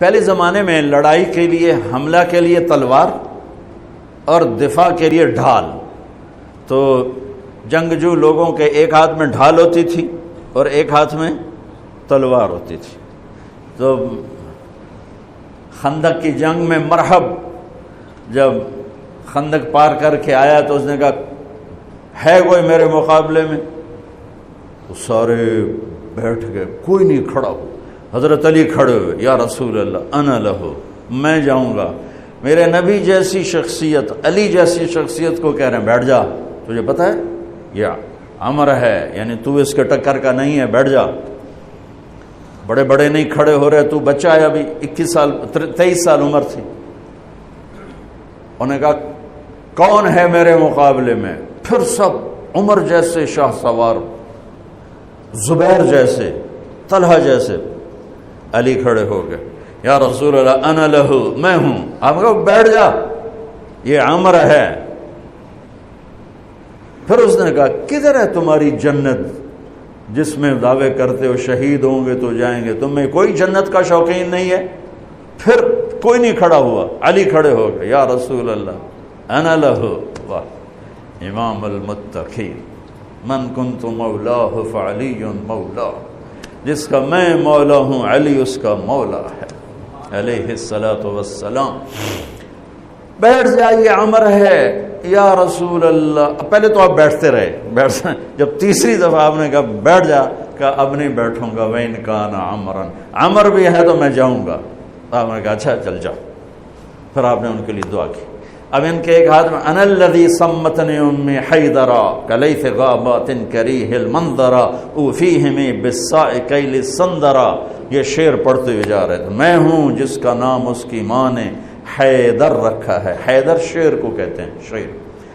پہلے زمانے میں لڑائی کے لیے، حملہ کے لیے تلوار اور دفاع کے لیے ڈھال. تو جنگجو لوگوں کے ایک ہاتھ میں ڈھال ہوتی تھی اور ایک ہاتھ میں تلوار ہوتی تھی. تو خندق کی جنگ میں مرحب جب خندق پار کر کے آیا تو اس نے کہا ہے کوئی میرے مقابلے میں؟ تو سارے بیٹھ گئے، کوئی نہیں کھڑا ہو. حضرت علی کھڑے ہوئے، یا رسول اللہ انا لہو، میں جاؤں گا. میرے نبی جیسی شخصیت، علی جیسی شخصیت کو کہہ رہے ہیں بیٹھ جا، تجھے پتہ ہے یہ امر ہے، یعنی تو اس کے ٹکر کا نہیں ہے، بیٹھ جا. بڑے بڑے نہیں کھڑے ہو رہے، تو بچہ ہے ابھی 21 سال 23 سال عمر تھی. انہوں نے کہا کون ہے میرے مقابلے میں؟ پھر سب عمر جیسے شاہ سوار، زبیر جیسے، طلحہ جیسے. علی کھڑے ہو گئے، یا رسول اللہ انا لہو، میں ہوں. آپ کہو بیٹھ جا، یہ عمر ہے. پھر اس نے کہا کدھر ہے تمہاری جنت جس میں دعوے کرتے ہو شہید ہوں گے تو جائیں گے، تم میں کوئی جنت کا شوقین نہیں ہے؟ پھر کوئی نہیں کھڑا ہوا. علی کھڑے ہو گئے، یا رسول اللہ انا لہو. واہ، امام المتقین، من کنت مولاہ فعلی مولا، جس کا میں مولا ہوں علی اس کا مولا ہے علیہ الصلاۃ والسلام. بیٹھ جائیے، عمر ہے. یا رسول اللہ، پہلے تو آپ بیٹھتے رہے، جب تیسری دفعہ آپ نے کہا بیٹھ جا، کہا اب نہیں بیٹھوں گا. وَإِنْ كَانَ عَمْرًا، عمر بھی ہے تو میں جاؤں گا. آپ نے کہا اچھا چل جاؤ. پھر آپ نے ان کے لیے دعا کی. اب ان کے ایک ہاتھ میں انا الذی سمتنی امی حیدرا کلیث غابات کریہ المنظرا اوفیہمی بالساء کیل السندرا. یہ شعر پڑھتے ہوئے جا رہے تھے. میں ہوں جس کا نام اس کی ماں نے حیدر رکھا ہے. حیدر شعر کو کہتے ہیں، شعر،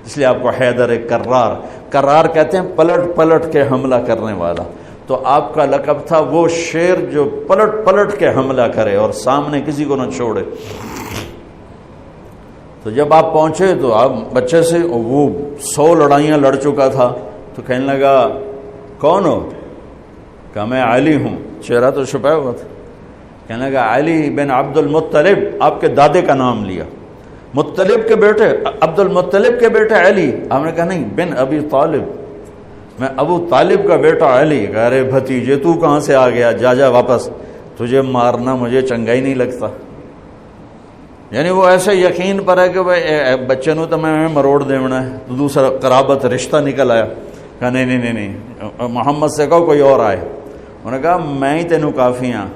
اس لیے آپ کو حیدر کرار، کرار کہتے ہیں پلٹ پلٹ کے حملہ کرنے والا. تو آپ کا لقب تھا وہ شعر جو پلٹ پلٹ کے حملہ کرے اور سامنے کسی کو نہ چھوڑے. تو جب آپ پہنچے تو آپ بچے سے، وہ 100 لڑائیاں لڑ چکا تھا، تو کہنے لگا کون ہو؟ کہا میں علی ہوں. چہرہ تو چھپایا ہوا تھا. کہنے لگا علی بن عبد المطلب، آپ کے دادے کا نام لیا. مطلب کے بیٹے، عبد المطلب کے بیٹے علی. آپ نے کہا نہیں، بن ابی طالب، میں ابو طالب کا بیٹا علی. کہا ارے بھتیجے تو کہاں سے آ گیا، جا جا واپس، تجھے مارنا مجھے چنگا ہی نہیں لگتا. یعنی وہ ایسے یقین پر ہے کہ بھائی بچے نو تو میں مروڑ دینا ہے. تو دوسرا قرابت رشتہ نکل آیا. کہا نہیں نہیں نہیں نہیں، محمد سے کہو کوئی اور آئے. انہوں نے کہا میں ہی تینوں کافی ہاں.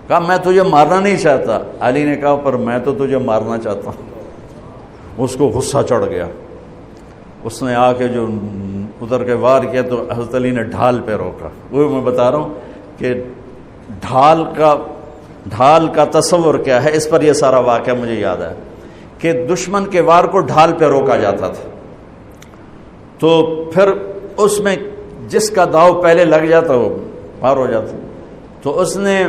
کہا میں تجھے مارنا نہیں چاہتا. علی نے کہا پر میں تو تجھے مارنا چاہتا ہوں. اس کو غصہ چڑھ گیا. اس نے آ کے جو ادھر کے وار کیا تو حضرت علی نے ڈھال پہ روکا. وہ میں بتا رہا ہوں کہ ڈھال کا تصور کیا ہے. اس پر یہ سارا واقعہ مجھے یاد ہے کہ دشمن کے وار کو ڈھال پہ روکا جاتا تھا. تو پھر اس میں جس کا داؤ پہلے لگ جاتا وہ پار ہو جاتا. تو اس نے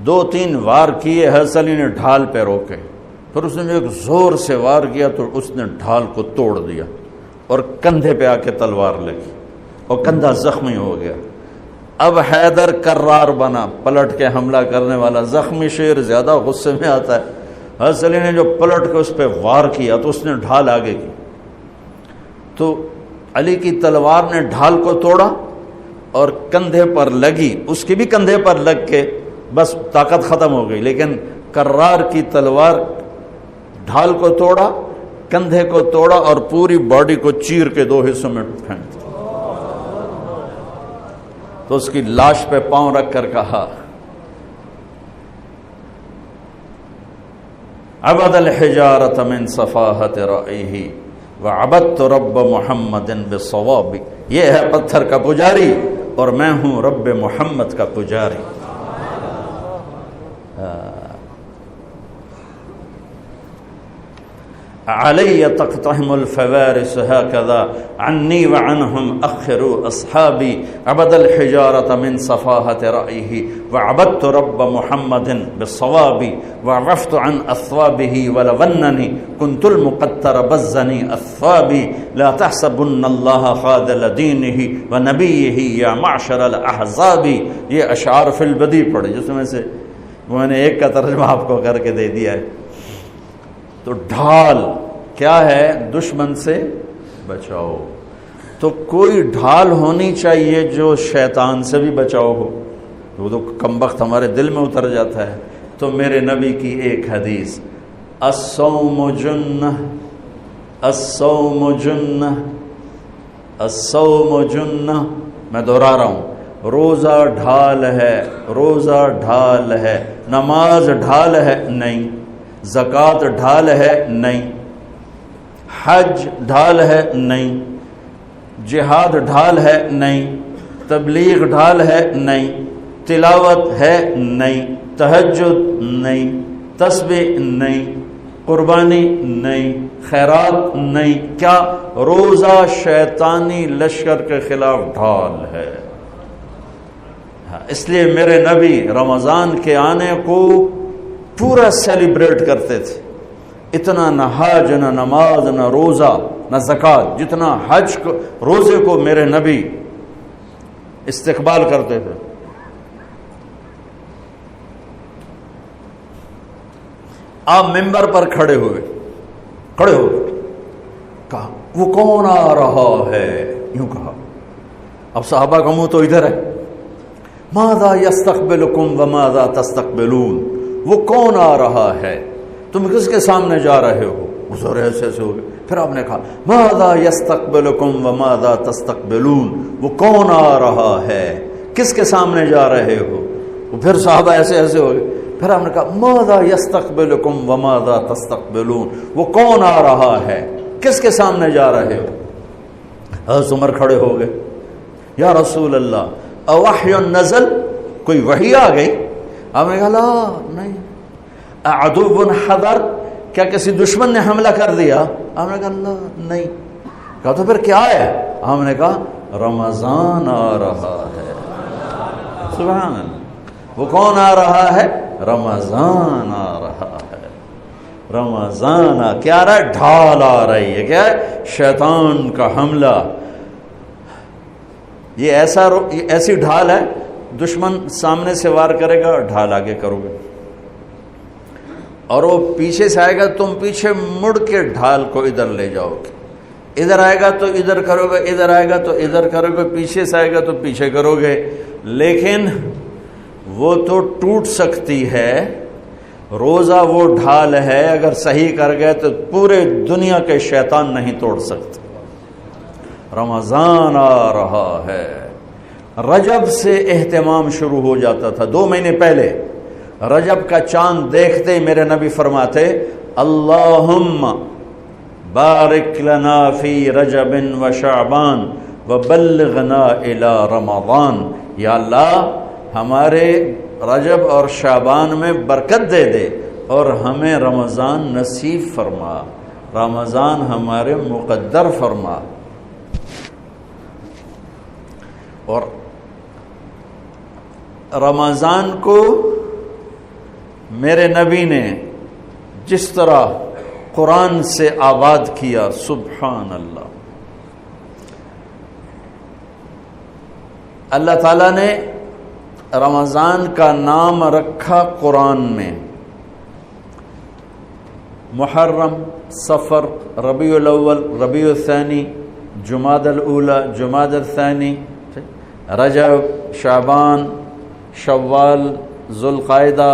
2-3 وار کیے، حضرت علی نے ڈھال پہ روکے. پھر اس نے ایک زور سے وار کیا تو اس نے ڈھال کو توڑ دیا اور کندھے پہ آ کے تلوار لگی اور کندھا زخمی ہو گیا. اب حیدر کرار بنا، پلٹ کے حملہ کرنے والا. زخمی شیر زیادہ غصے میں آتا ہے. حضرت علی نے جو پلٹ کے اس پہ وار کیا تو اس نے ڈھال آگے کی. تو علی کی تلوار نے ڈھال کو توڑا اور کندھے پر لگی. اس کی بھی کندھے پر لگ کے بس طاقت ختم ہو گئی. لیکن کرار کی تلوار ڈھال کو توڑا، کندھے کو توڑا اور پوری باڈی کو چیر کے 2 حصوں میں پھینک دیا. تو اس کی لاش پہ پاؤں رکھ کر کہا عبد الحجارۃ من صفاحت رأیہ وعبدت رب محمد بالصواب. یہ ہے پتھر کا پجاری اور میں ہوں رب محمد کا پجاری. علی تقتحم الفوارس هكذا عني وعنهم أخروا أصحابي عبد الحجارة من صفاحة رأيه وعبدت رب محمد بالصواب وعفت عن أثوابه ولونني كنت المقتر بزني أثوابي لا تحسبن الله خاذل دينه ونبيه يا معشر الأحزاب. یہ اشعار فی البدی پڑھے جس میں سے میں نے ایک کا ترجمہ آپ کو کر کے دے دیا ہے۔ تو ڈھال کیا ہے؟ دشمن سے بچاؤ۔ تو کوئی ڈھال ہونی چاہیے جو شیطان سے بھی بچاؤ ہو، وہ تو کم بخت ہمارے دل میں اتر جاتا ہے۔ تو میرے نبی کی ایک حدیث، الصوم جنہ، الصوم جنہ، الصوم جنہ، میں دہرا رہا ہوں، روزہ ڈھال ہے، روزہ ڈھال ہے۔ نماز ڈھال ہے؟ نہیں۔ زکوٰۃ ڈھال ہے؟ نہیں۔ حج ڈھال ہے؟ نہیں۔ جہاد ڈھال ہے؟ نہیں۔ تبلیغ ڈھال ہے؟ نہیں۔ تلاوت ہے؟ نہیں۔ تہجد نہیں۔ تسبیح نہیں۔ قربانی نہیں۔ خیرات نہیں۔ کیا؟ روزہ شیطانی لشکر کے خلاف ڈھال ہے۔ اس لیے میرے نبی رمضان کے آنے کو پورا سیلیبریٹ کرتے تھے۔ اتنا نہ حج، نہ نماز، نہ روزہ، نہ زکوٰۃ، جتنا حج کو، روزے کو میرے نبی استقبال کرتے تھے۔ آپ ممبر پر کھڑے ہوئے، کہا وہ کون آ رہا ہے؟ یوں کہا۔ اب صحابہ کا منہ تو ادھر ہے، ماذا یستقبلکم وماذا تستقبلون، وہ کون آ رہا ہے، تم کس کے سامنے جا رہے ہو؟ حضور ایسے ہو گئے۔ پھر آپ نے کہا ماذا یستقبلکم وماذا تستقبلون، وہ کون آ رہا ہے، کس کے سامنے جا رہے ہو؟ وہ پھر صحابہ ایسے ہو گئے۔ پھر آپ نے کہا ماذا یستقبلکم وماذا تستقبلون، وہ کون آ رہا ہے، کس کے سامنے جا رہے ہو؟ حضرت عمر کھڑے ہو گئے، یا رسول اللہ اوحی نزل، کوئی وحی آ گئی؟ آپ نے کہا لا نہیں۔ اعدو حضر، کیا کسی دشمن نے حملہ کر دیا؟ آپ نے کہا لا نہیں۔ کہا تو پھر کیا ہے؟ ہم نے کہا رمضان آ رہا ہے۔ سبحان اللہ، وہ کون آ رہا ہے؟ رمضان آ رہا ہے۔ رمضان کیا آ رہا ہے؟ ڈھال آ رہی ہے۔ کیا ہے؟ شیطان کا حملہ۔ یہ ایسی ڈھال ہے، دشمن سامنے سے وار کرے گا، ڈھال آگے کرو گے، اور وہ پیچھے سے آئے گا، تم پیچھے مڑ کے ڈھال کو ادھر لے جاؤ گے۔ ادھر آئے گا تو ادھر کرو گے، ادھر آئے گا تو ادھر کرو گے، پیچھے سے آئے گا تو پیچھے کرو گے، لیکن وہ تو ٹوٹ سکتی ہے۔ روزہ وہ ڈھال ہے، اگر صحیح کر گئے تو پورے دنیا کے شیطان نہیں توڑ سکتے۔ رمضان آ رہا ہے۔ رجب سے اہتمام شروع ہو جاتا تھا، 2 مہینے پہلے رجب کا چاند دیکھتے ہی میرے نبی فرماتے اللہم بارک لنا فی رجب و شعبان وبلغنا الی رمضان، یا اللہ ہمارے رجب اور شعبان میں برکت دے دے اور ہمیں رمضان نصیب فرما، رمضان ہمارے مقدر فرما۔ اور رمضان کو میرے نبی نے جس طرح قرآن سے آباد کیا، سبحان اللہ، اللہ تعالیٰ نے رمضان کا نام رکھا قرآن میں، محرم، صفر، ربیع الاول، ربیع الثانی، جمادی الاولی، جمادی الثانی، رجب، شعبان، شوال، ذوالقعدہ،